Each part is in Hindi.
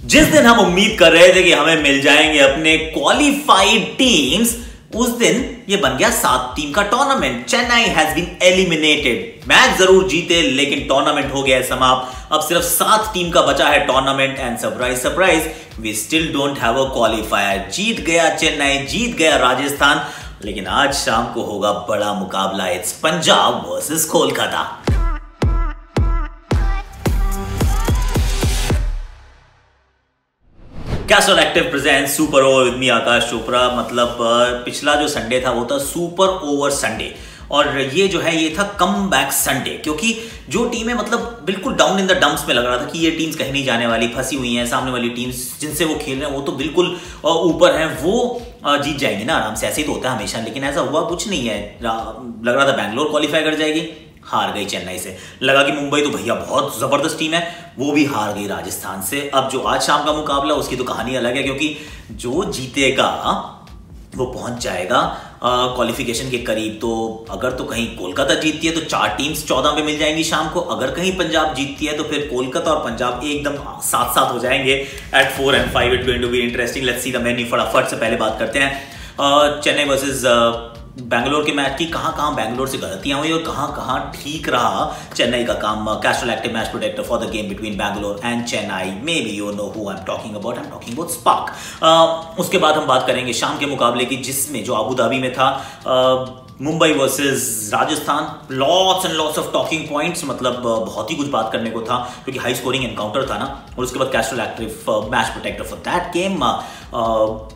जिस दिन हम उम्मीद कर रहे थे कि हमें मिल जाएंगे अपने क्वालिफाइड टीम्स, उस दिन ये बन गया 7 टीम का tournament. Chennai has been eliminated. Match जरूर जीते लेकिन टूर्नामेंट हो गया है समाप्त। अब सिर्फ 7 टीम का बचा है tournament and surprise surprise we still don't have a qualifier. जीत गया चेन्नई, जीत गया राजस्थान, लेकिन आज शाम को होगा बड़ा मुकाबला। It's Punjab versus Kolkata. Castrol active presents super over with me Aakash Chopra. मतलब पिछला जो संडे था वो था सुपर ओवर संडे, और ये जो है ये था कम बैक संडे, क्योंकि जो टीमें मतलब बिल्कुल डाउन इन द डंप्स में लग रहा था कि ये टीम्स कहीं नहीं जाने वाली, फंसी हुई हैं, सामने वाली टीम्स जिनसे वो खेल रहे हैं वो तो बिल्कुल ऊपर हैं, वो जीत जाएंगी ना आराम से। ऐसे ही तो होता है हमेशा, लेकिन ऐसा हुआ कुछ नहीं है। लग रहा था बैंगलोर क्वालिफाई कर जाएगी, हार गई चेन्नई से। लगा कि मुंबई तो भैया बहुत जबरदस्त टीम है, वो भी हार गई राजस्थान से। अब जो आज शाम का मुकाबला उसकी तो कहानी अलग है, क्योंकि जो जीतेगा वो पहुंच जाएगा क्वालिफिकेशन के करीब। तो अगर तो कहीं कोलकाता जीतती है तो 4 टीम्स 14 पे मिल जाएंगी शाम को। अगर कहीं पंजाब जीतती है तो फिर कोलकाता और पंजाब एकदम साथ साथ हो जाएंगे at 4 and 5। It going to be interesting. Let's see the menu. फटाफट से पहले बात करते हैं चेन्नई वर्सेस बैंगलोर के मैच की। कहां बैंगलोर से गलतियां हुई और कहां ठीक रहा चेन्नई का काम। Castrol Active match protector for the game between Bangalore and Chennai. Maybe you know who I am talking about spark. उसके बाद हम बात करेंगे शाम के मुकाबले की, जिसमें जो अबू धाबी में था Mumbai versus Rajasthan. Lots and lots of talking points, मतलब बहुत ही कुछ बात करने को था, क्योंकि हाई स्कोरिंग एनकाउंटर था ना। और उसके बाद Castrol Active match protector for that game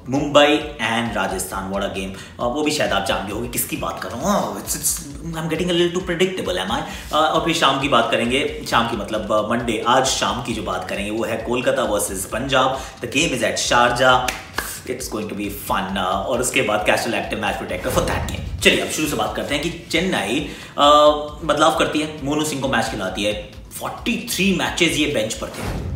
Mumbai and Rajasthan. What a game. वो भी शायद आप जान गए होंगे किसकी बात कर रहा हूँ। I am getting a little too predictable am I. और फिर शाम की बात करेंगे, शाम की मतलब मंडे, आज शाम की जो बात करेंगे वो है Kolkata versus Punjab. The game is at Sharjah. It's going to be fun. और उसके बाद Castrol Active match protector for that game. चलिए अब शुरू से बात करते हैं कि चेन्नई बदलाव करती है, मोनू सिंह को मैच खिलाती है। 43 मैचेस ये बेंच पर थे।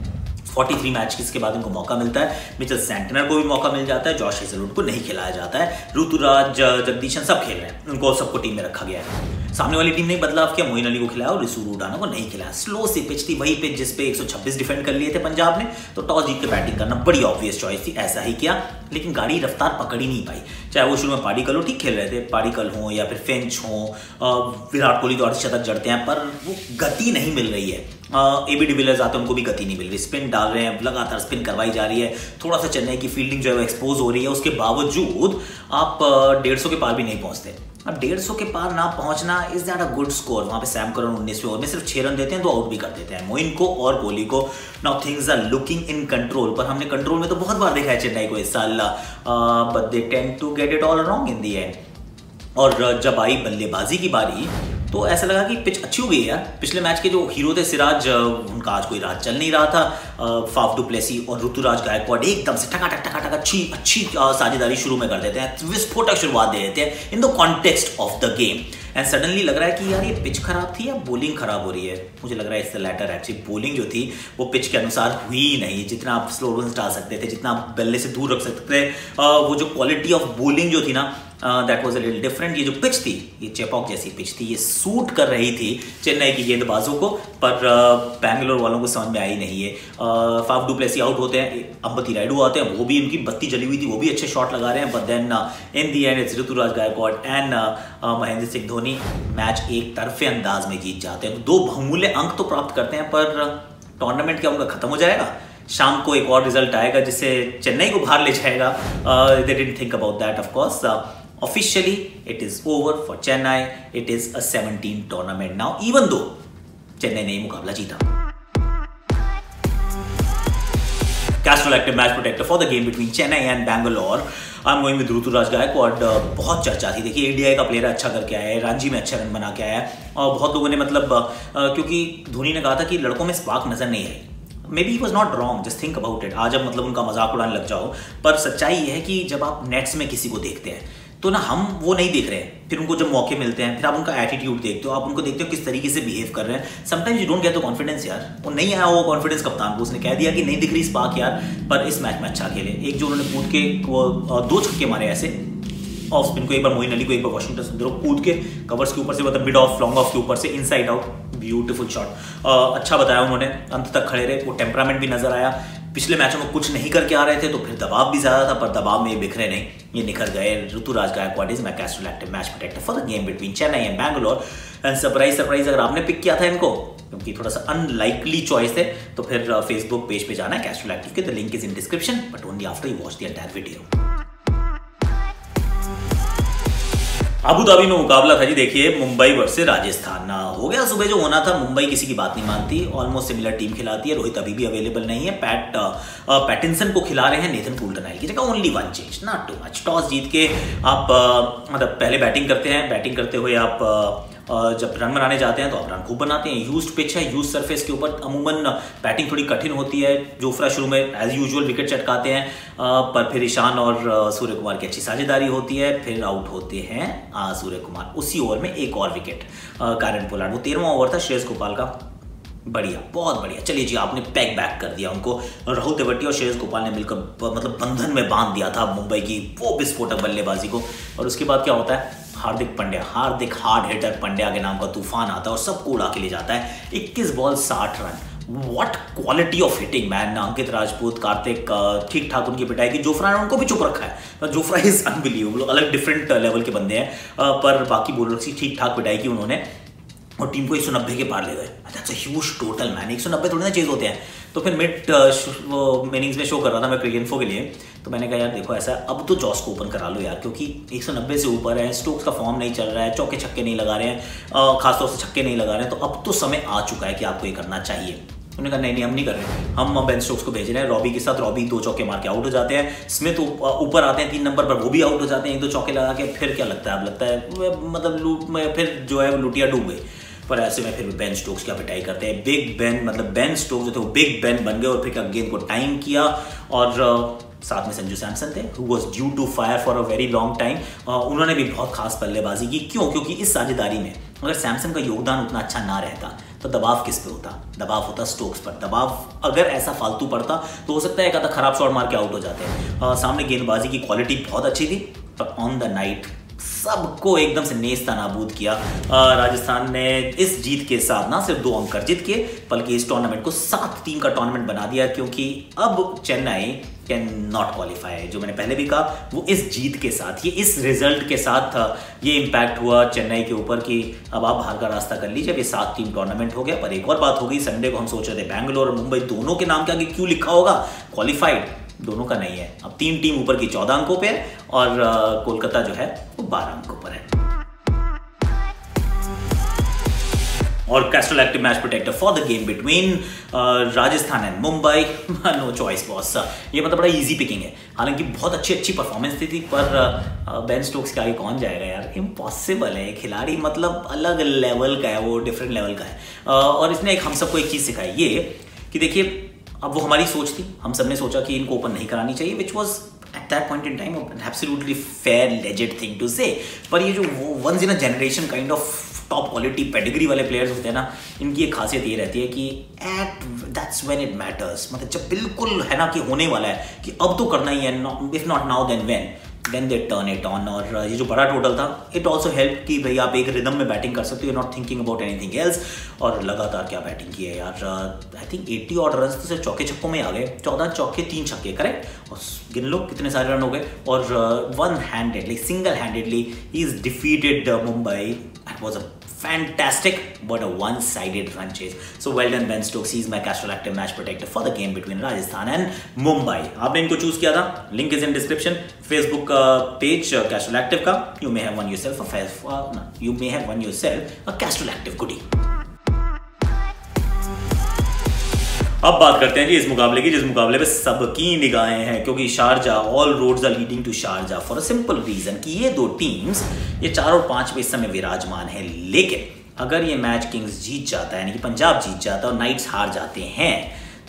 43 मैच के बाद उनको मौका मिलता है। मिचेल सेंटनर को भी मौका मिल जाता है, जॉश हेजलवुड को नहीं खिलाया जाता है। ऋतुराज, जगदीशन सब खेल रहे हैं, उनको सबको टीम में रखा गया है। सामने वाली टीम ने बदलाव किया, मोइन अली को खिलाया और रिसू रूडाना को नहीं खिलाया। स्लो सी पिच थी, वही पिच जिस पे 126 डिफेंड कर लिए थे पंजाब ने, तो टॉस जीत के बैटिंग करना बड़ी ऑब्वियस चॉइस थी, ऐसा ही किया। लेकिन गाड़ी रफ्तार पकड़ ही नहीं पाई। चाहे वो शुरू में पाडिकल हो, ठीक खेल रहे थे, पाडिकल हो या फिर फिंच हो, विराट कोहली तो अर्धशतक जड़ते हैं, पर वो गति नहीं मिल रही है। एबी डिविलियर्स आते हैं, उनको भी गति नहीं मिल रही। स्पिन डाल रहे हैं, लगातार स्पिन करवाई जा रही है। थोड़ा सा चेन्नई की फील्डिंग जो है वो एक्सपोज हो रही है। उसके बावजूद आप 150 के पार भी नहीं पहुंचते। अब 150 के पार ना पहुंचना is that a good score. वहां पे सैम करन 19वें ओवर में सिर्फ 6 रन देते हैं, 2 आउट भी कर देते हैं, मोइन को और कोहली को। Now things are looking in control, पर हमने कंट्रोल में तो बहुत बार देखा है चेन्नई को इस साल, but they tend to get it all wrong in the end. और जब आई बल्लेबाजी की बारी तो ऐसा लगा कि पिच अच्छी हो गई है यार। पिछले मैच के जो हीरो थे सिराज, उनका आज कोई राज चल नहीं रहा था। फाफ डू प्लेसी और ऋतुराज गायकवाड़ एकदम से टकाटक अच्छी साझेदारी शुरू में कर देते हैं, विस्फोटक शुरुआत दे देते हैं in the context of the game. And suddenly लग रहा है कि यार ये पिच खराब थी या बॉलिंग खराब हो रही है। मुझे लग रहा है इससे लैटर। एक्चुअली बॉलिंग जो थी वो पिच के अनुसार हुई ही नहीं। जितना आप स्लो रन डाल सकते थे, जितना आप बल्ले से दूर रख सकते थे, वो जो क्वालिटी ऑफ बॉलिंग जो थी ना, that was a little different. ये जो पिच थी, ये चेपॉक जैसी पिच थी, ये सूट कर रही थी चेन्नई की गेंदबाजों को, पर बैंगलोर वालों को समझ में आई नहीं है। फाफ डू प्लेसी आउट होते हैं, अंबती रायडू आते हैं, वो भी उनकी बत्ती जली हुई थी, वो भी अच्छे शॉट लगा रहे हैं, but then in the end it's Ruturaj Gaikwad and Mahendra Singh Dhoni match एक तरफे अंदाज में जीत जाते हैं। 2 बहुमूल्य अंक तो प्राप्त करते हैं, पर टूर्नामेंट क्या उनका खत्म हो जाएगा? शाम को एक और रिजल्ट आएगा जिससे चेन्नई को बाहर ले जाएगा। They didn't think about that of course. Officially, it is over for Chennai. It is a 17 tournament now, even though Chennai ने मुकाबला जीता। Castrol Active Match Protector for the game between Chennai and Bangalore. I'm going with Rituraj Gaekwad. बहुत चर्चा थी, देखिए इंडिया का प्लेयर अच्छा करके आया है, रणजी में अच्छा रन बना के आया है, और बहुत लोगों ने मतलब क्योंकि धोनी ने कहा था कि लड़कों में स्पार्क नजर नहीं आई। Maybe he was not wrong, just think about it। आज अब मतलब उनका मजाक उड़ाने लग जाओ, पर सच्चाई ये है कि जब आप नेट्स में किसी को देखते हैं तो ना हम वो नहीं देख रहे हैं। फिर उनको जब मौके मिलते हैं, फिर आप उनका एटीट्यूड देखते हो, आप उनको देखते हो किस तरीके से बिहेव कर रहे हैं। Sometimes you don't get the confidence यार। वो नहीं आया वो कॉन्फिडेंस कप्तान को, उसने कह दिया कि नहीं दिख रही स्पार्क यार, पर इस मैच में अच्छा खेले। एक जो उन्होंने कूद के वो 2 छक्के मारे ऐसे ऑफ स्पिन को, एक बार मोइन अली को, एक बार वाशिंगटन सुंदर को, कूद के कवर्स के ऊपर से, मतलब मिड ऑफ लॉन्ग ऑफ के ऊपर से इनसाइड आउट, ब्यूटीफुल शॉट। अच्छा बताया उन्होंने, अंत तक खड़े रहे, वो टेम्परामेंट भी नजर आया। पिछले मैचों में कुछ नहीं करके आ रहे थे तो फिर दबाव भी ज्यादा था, पर दबाव में बिखरे नहीं, ये निखर गए। Ruturaj Gaikwad is my Castrol Active match protector for the game between Chennai and Bangalore. And surprise अगर आपने पिक किया था इनको, क्योंकि थोड़ा सा अनलाइकली चॉइस है, तो फिर फेसबुक पेज पे जाना है कैस्ट्रल एक्टिव के, the link is in description, but only after you watch the entire video. Abu Dhabi में मुकाबला था जी, देखिए मुंबई वर्सेस राजस्थान हो गया सुबह जो होना था। मुंबई किसी की बात नहीं मानती, ऑलमोस्ट सिमिलर टीम खिलाती है। रोहित अभी भी अवेलेबल नहीं है, पैटिंसन को खिला रहे हैं नेथन कुल्टरनाइल की जगह। Only one change, not too much. Toss जीत के आप मतलब पहले बैटिंग करते हैं, बैटिंग करते हुए आप जब रन बनाने जाते हैं तो आप रन खूब बनाते हैं। यूज्ड पिच है, यूज्ड सरफेस के ऊपर अमूमन बैटिंग थोड़ी कठिन होती है। जोफ्रा शुरू में एज यूजुअल विकेट चटकाते हैं, पर फिर ईशान और सूर्य कुमार की अच्छी साझेदारी होती है, फिर आउट होते हैं सूर्य कुमार। उसी ओवर में एक और विकेट कारण पोलार्ड, वो 13वां ओवर था श्रेयस गोपाल का। बढ़िया, बहुत बढ़िया। चलिए जी, आपने पैक बैक कर दिया उनको। राहुल तेवतिया और श्रेयस गोपाल ने मिलकर मतलब बंधन में बांध दिया था मुंबई की वो विस्फोटक बल्लेबाजी को। और उसके बाद क्या होता है, हार्दिक हार्ड हिटर पंड्या के नाम का तूफान आता है और सबको उड़ा के ले जाता है। 21 ball 60 run. What quality of hitting man. Ankit Rajput, Kartik ठीक ठाक उनकी पिटाई की। जोफ्रा ने उनको भी चुप रखा है। जोफ्रा इज अनबिलीवेबल, अलग डिफरेंट लेवल के बंदे हैं, पर बाकी बॉलर्स की ठीक ठाक पिटाई की उन्होंने और टीम को 190 के पार ले गए। That's a huge total man. 190 थोड़ी ना चेज होते हैं। तो फिर मिड इनिंग्स में शो कर रहा था मैं क्रिकेट इन्फो के लिए, तो मैंने कहा यार देखो ऐसा अब तो जॉस को ओपन करा लो यार, क्योंकि 190 से ऊपर है, स्टोक्स का फॉर्म नहीं चल रहा है, चौके छक्के नहीं लगा रहे हैं, खासतौर से छक्के नहीं लगा रहे हैं, तो अब तो समय आ चुका है कि आपको ये करना चाहिए। उन्होंने कहा नहीं हम नहीं कर रहे, हम बेन स्टोक्स को भेज रहे हैं रॉबी के साथ। रॉबी 2 चौके मार के आउट हो जाते हैं। स्मिथ ऊपर आते हैं 3 नंबर पर, वो भी आउट हो जाते हैं 1-2 चौके लगा के। फिर क्या लगता है, अब लगता है मतलब फिर जो है लुटिया डूब गई। पर ऐसे में फिर बेन स्टोक्स क्या पिटाई करते हैं। बिग बेन मतलब बेन स्टोक्स जो थे वो बिग बेन बन गए और फिर क्या गेंद को टाइम किया। और साथ में संजू सैमसन थे, who was due to fire for a very long time. उन्होंने भी बहुत खास बल्लेबाजी की। क्यों? क्योंकि इस साझेदारी में अगर सैमसन का योगदान उतना अच्छा ना रहता तो दबाव किस पे होता? दबाव होता स्टोक्स पर। दबाव अगर ऐसा फालतू पड़ता तो हो सकता है एक आधा खराब शॉट मार के आउट हो जाते हैं। सामने गेंदबाजी की क्वालिटी बहुत अच्छी थी, पर ऑन द नाइट सबको एकदम से नेस्ता नाबूद किया। राजस्थान ने इस जीत के साथ ना सिर्फ 2 अंक अर्जित किए, बल्कि इस टूर्नामेंट को 7 टीम का टूर्नामेंट बना दिया, क्योंकि अब चेन्नई कैन नॉट क्वालिफाई। जो मैंने पहले भी कहा, वो इस जीत के साथ, ये इस रिजल्ट के साथ ये इंपैक्ट हुआ चेन्नई के ऊपर कि अब आप बाहर का रास्ता कर लीजिए। अब ये 7 टीम टूर्नामेंट हो गया। पर एक और बात हो गई, संडे को हम सोच रहे थे बैंगलोर और मुंबई दोनों के नाम के आगे क्यों लिखा होगा क्वालिफाइड, दोनों का नहीं है। अब 3 टीम ऊपर की 14 अंकों पे है और कोलकाता जो है वो 12 अंकों पर है। और Castrol Active match protector for the game between Rajasthan and Mumbai. No choice boss, ये मतलब बड़ा इजी पिकिंग है। हालांकि बहुत अच्छी परफॉर्मेंस थी, पर बेन स्टोक्स के आगे कौन जाएगा यार, इम्पॉसिबल है। खिलाड़ी मतलब अलग लेवल का है, वो डिफरेंट लेवल का है। और इसने हम सबको एक चीज सिखाई, ये कि देखिए अब वो हमारी सोच थी, हम सबने सोचा कि इनको ओपन नहीं करानी चाहिए, which was at that point in time absolutely fair legit thing to say. पर ये जो once in a generation kind of top quality pedigree वाले प्लेयर्स होते हैं ना, इनकी एक खासियत ये रहती है कि दैट्स व्हेन इट मैटर्स। मतलब जब बिल्कुल है ना कि होने वाला है कि अब तो करना ही है, if not now then they turn it on. और ये जो बड़ा टोटल था, इट ऑल्सो हेल्प कि भाई आप एक रिदम में बैटिंग कर सकते हो, not thinking about anything else. और लगातार क्या बैटिंग की है यार, आई थिंक 80 ऑड रन तो सिर्फ चौके छक्कों में आ गए। 14 चौके 3 छक्के, करेक्ट। और गिन लो कितने सारे रन हो गए। और one handedly, single handedly he is defeated Mumbai. It was a fantastic but a one-sided run chase. So well done Ben Stokes. He's my Castrol Active match protector for the game between Rajasthan and Mumbai. आपने इनको चूज किया था, link is in description. Facebook page Castrol Active का, you may have won yourself a Castrol Active goodie. अब बात करते हैं जी इस मुकाबले की, जिस मुकाबले पे सबकी निगाहें हैं, क्योंकि Sharjah, all roads are leading to Sharjah for a simple reason कि ये 2 टीम्स, ये 4 और 5 पे इस समय विराजमान है। लेकिन अगर ये मैच किंग्स जीत जाता है, यानी कि पंजाब जीत जाता है और नाइट्स हार जाते हैं,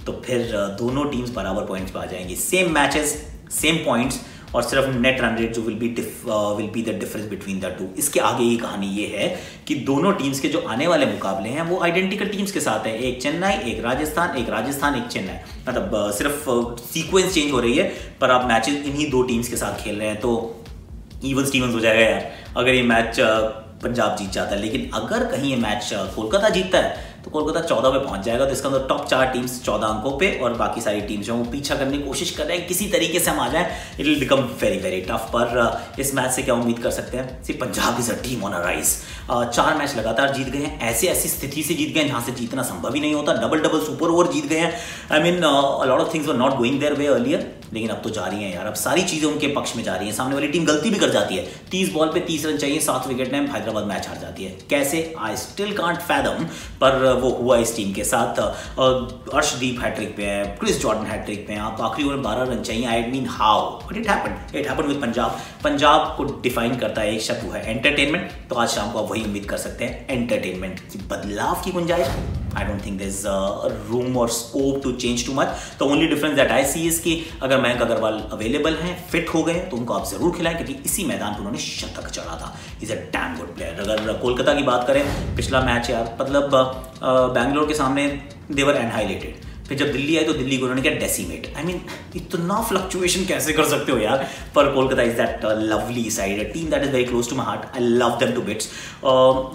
तो फिर दोनों टीम्स बराबर पॉइंट्स पे आ जाएंगी। सेम मैचेस, सेम पॉइंट्स, और सिर्फ नेट रन रेट जो will be the difference between the 2। इसके आगे ये कहानी ये है कि दोनों टीम्स के जो आने वाले मुकाबले हैं वो आइडेंटिकल टीम्स के साथ है। एक चेन्नई, एक राजस्थान, एक चेन्नई। मतलब सिर्फ सीक्वेंस चेंज हो रही है, पर आप मैचेस इन्हीं 2 टीम्स के साथ खेल रहे हैं, तो इवन स्टीवंस हो जाएगा यार अगर ये मैच पंजाब जीत जाता है। लेकिन अगर कहीं ये मैच कोलकाता जीतता है तो तो कोलकाता 14 पे पहुंच जाएगा। तो इसका मतलब टॉप 4 टीम्स 14 अंकों पे और बाकी सारी टीम्स जो वो पीछा करने की कोशिश कर रहे हैं, किसी तरीके से हम आ जाए। It will become very very tough. पर इस मैच से क्या उम्मीद कर सकते हैं? See Punjab is a team on a rise. 4 match लगातार जीत गए हैं, ऐसी स्थिति से जीत गए हैं जहां से जीतना संभव ही नहीं होता। डबल सुपर ओवर जीत गए हैं। I mean a lot of things were not going their way earlier, लेकिन अब तो जा रही हैं यार। अब सारी चीजें उनके पक्ष में जा रही हैं। सामने वाली टीम गलती भी कर जाती है, 30 बॉल पे 30 रन चाहिए, 7 विकेट में हैदराबाद मैच हार जाती है। कैसे? आई स्टिल कांट फैथम, पर वो हुआ इस टीम के साथ। अर्शदीप हैट्रिक पे है, क्रिस जॉर्डन हैट्रिक पे हैं, आप आखिरी ओवर 12 रन चाहिए। I mean how? But it happened with Punjab. Punjab को डिफाइन करता है एक शब्द, वो है एंटरटेनमेंट। तो आज शाम को आप वही उम्मीद कर सकते हैं, एंटरटेनमेंट की बदलाव की गुंजाइश। I don't think there's room or scope to change too much. The only difference that I see is कि अगर मयंक अग्रवाल अवेलेबल हैं, फिट हो गए, तो उनको आप जरूर खिलाएं, क्योंकि इसी मैदान पर उन्होंने शतक चढ़ा था। Is a damn good player. अगर कोलकाता की बात करें, पिछला मैच यार मतलब बैंगलोर के सामने देवर एनहाइलेटेड। फिर जब दिल्ली आई तो दिल्ली को उन्होंने क्या डेसीमेट। आई मीन इतना फ्लक्चुएशन कैसे कर सकते हो यार? पर Kolkata is that lovely side, a team that is very close to my heart. I love them to bits.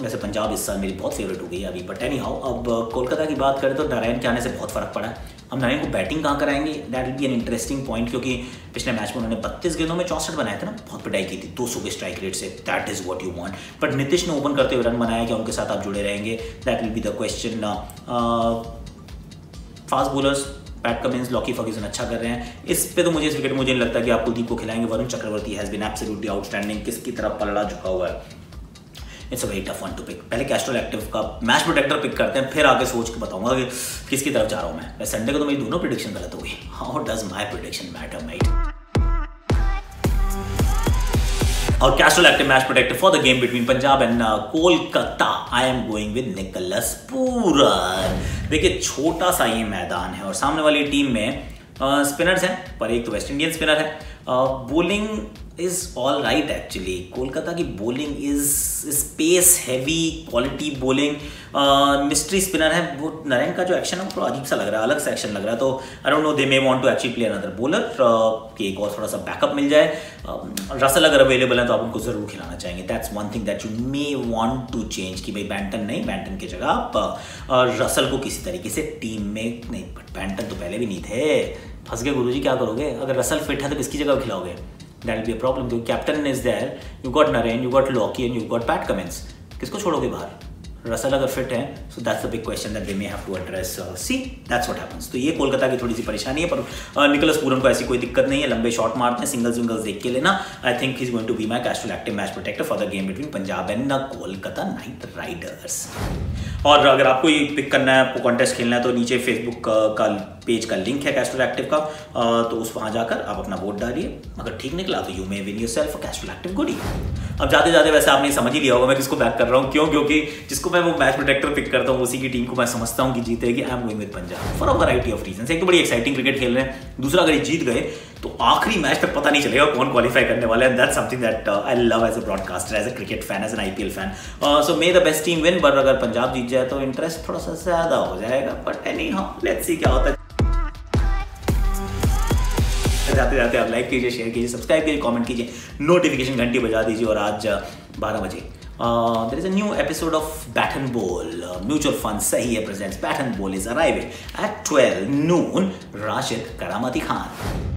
वैसे पंजाब इस साल मेरी बहुत फेवरेट हो गई है अभी, बट एनी हाउ। अब कोलकाता की बात करें तो नारायण के आने से बहुत फर्क पड़ा है। अब नारायण को बैटिंग कहाँ कराएंगे? That will B an interesting point, क्योंकि पिछले मैच में उन्होंने 32 गेंदों में 64 बनाए थे ना, बहुत पिटाई की थी 200 के स्ट्राइक रेट से। That is what you want. But Nitish ने ओपन करते हुए रन बनाया, क्या उनके साथ आप जुड़े रहेंगे? That will be the question. Fast bowlers Pat Cummins, Lockie Ferguson अच्छा कर रहे हैं। इस पे तो मुझे इस विकेट मुझे नहीं लगता कि आप कुलदीप को खिलाएंगे। Varun Chakravarthy has been absolutely outstanding. किसकी तरफ पलड़ा झुका हुआ है? It's a very tough one to pick. पहले कैस्ट्रोल एक्टिव का मैच प्रोटेक्टर पिक करते हैं, फिर आगे सोच के बताऊंगा कि किसकी तरफ जा रहा हूं मैं। संडे को तो मेरी दोनों प्रेडिक्शन गलत हो गई। How does my prediction matter mate? और Castrol active match protector for the game between Punjab and Kolkata, I am going with Nicholas Pooran. देखिए छोटा सा ये मैदान है और सामने वाली टीम में स्पिनर्स हैं, पर एक तो वेस्ट इंडियन स्पिनर है। Bowling is all right actually. Kolkata की bowling is space heavy, quality bowling. Mystery spinner है वो। नारायण का जो एक्शन है वो थोड़ा अजीब सा लग रहा है, अलग सा एक्शन लग रहा है। तो I don't know, they may want to actually play another bowler कि एक और थोड़ा सा बैकअप मिल जाए। रसल अगर अवेलेबल है तो आप उनको जरूर खिलाना चाहेंगे। That's one thing that you may want to change, कि भाई बैंटन नहीं, बैंटन की जगह आप रसल को किसी तरीके से टीम में नहीं। बट बैंटन तो पहले भी नहीं थे, फंस गए गुरुजी, क्या करोगे? अगर रसल फिट है तो किसकी जगह खिलाओगे? That will be a problem. क्योंकि captain is there, you got Narine, you got Lockie and you got Pat Cummins. किसको छोड़ोगे बाहर? रसल अगर फिट है, so that's the big question that they may have to address. See that's what happens. तो ये कोलकाता की थोड़ी सी परेशानी है, पर निकोलस पूरन को ऐसी कोई दिक्कत नहीं है। लंबे शॉट मारते हैं, सिंगल्स देख के लेना। I think he is going to be my Castrol active match protector for the game between Punjab and Kolkata Knight Riders. और अगर आपको ये पिक करना है, आपको कॉन्टेस्ट खेलना है, तो नीचे फेसबुक का पेज का लिंक है कैस्ट्रोल एक्टिव का, तो उस वहाँ जाकर आप अपना वोट डालिए। अगर ठीक निकला तो you may win yourself a Castrol active goodie. अब जाते जाते वैसे आपने समझ ही लिया होगा मैं किसको बैक कर रहा हूँ, क्यों? क्योंकि जिसको मैं वो मैच प्रोटेक्टर पिक करता हूँ उसी की टीम को मैं समझता हूँ कि जीतेगी। आई am going with Punjab for a variety of reasons. एक तो बड़ी एक्साइटिंग क्रिकेट खेल रहे हैं, दूसरा अगर ये जीत गए तो आखिरी मैच तक पता नहीं चलेगा कौन क्वालिफाई करने वाला है। That's something that I love as a broadcaster, as a cricket fan, as an IPL fan. So may the best team win. पर अगर पंजाब जीत जाए तो इंटरेस्ट थोड़ा सा ज्यादा हो जाएगा। But any how, let's see क्या होता है। जाते जाते आप लाइक कीजिए, शेयर कीजिए, सब्सक्राइब कीजिए, कमेंट कीजिए, नोटिफिकेशन घंटी बजा दीजिए। और आज 12 बजे there is a new episode of bat and ball. Mutual fund सही है presents bat and ball is arriving at 12 noon। Rashid करामती खान।